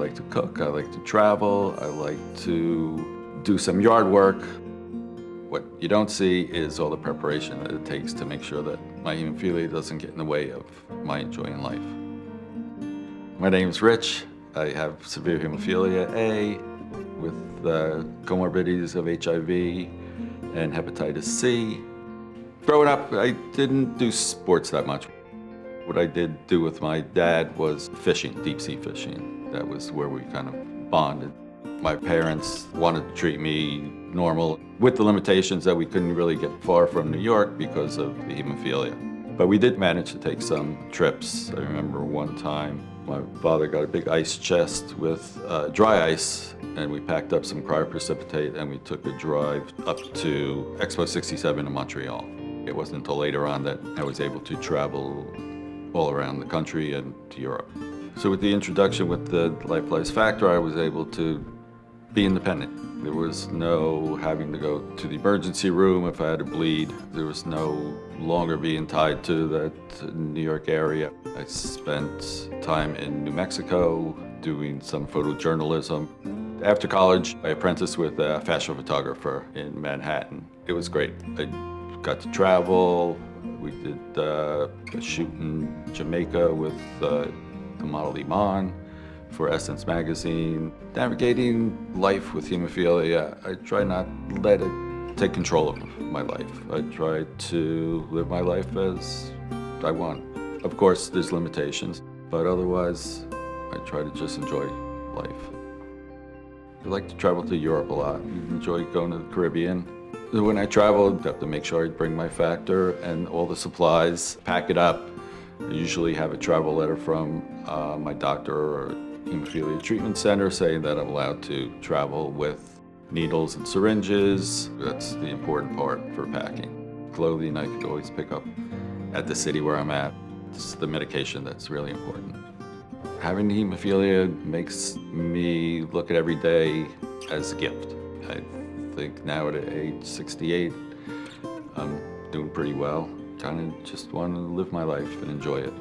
like to cook, I like to travel, I like to do some yard work. What you don't see is all the preparation that it takes to make sure that my hemophilia doesn't get in the way of my enjoying life. My name's Rich. I have severe hemophilia A with comorbidities of HIV and hepatitis C. Growing up, I didn't do sports that much. What I did do with my dad was fishing, deep sea fishing. That was where we kind of bonded. My parents wanted to treat me normal with the limitations that we couldn't really get far from New York because of the hemophilia. But we did manage to take some trips. I remember one time my father got a big ice chest with dry ice, and we packed up some cryoprecipitate and we took a drive up to Expo 67 in Montreal. It wasn't until later on that I was able to travel all around the country and to Europe. So with the introduction with the lipase factor, I was able to be independent. There was no having to go to the emergency room if I had to bleed. There was no longer being tied to that New York area. I spent time in New Mexico doing some photojournalism. After college, I apprenticed with a fashion photographer in Manhattan. It was great. I got to travel. We did a shoot in Jamaica with the model Iman for Essence magazine. Navigating life with hemophilia, I try not to let it take control of my life. I try to live my life as I want. Of course, there's limitations, but otherwise, I try to just enjoy life. I like to travel to Europe a lot. I enjoy going to the Caribbean. When I travel, I have to make sure I bring my factor and all the supplies, pack it up. I usually have a travel letter from my doctor or hemophilia treatment center saying that I'm allowed to travel with needles and syringes. That's the important part for packing. Clothing I could always pick up at the city where I'm at. It's the medication that's really important. Having hemophilia makes me look at every day as a gift. I think now at age 68, I'm doing pretty well. Kind of just want to live my life and enjoy it.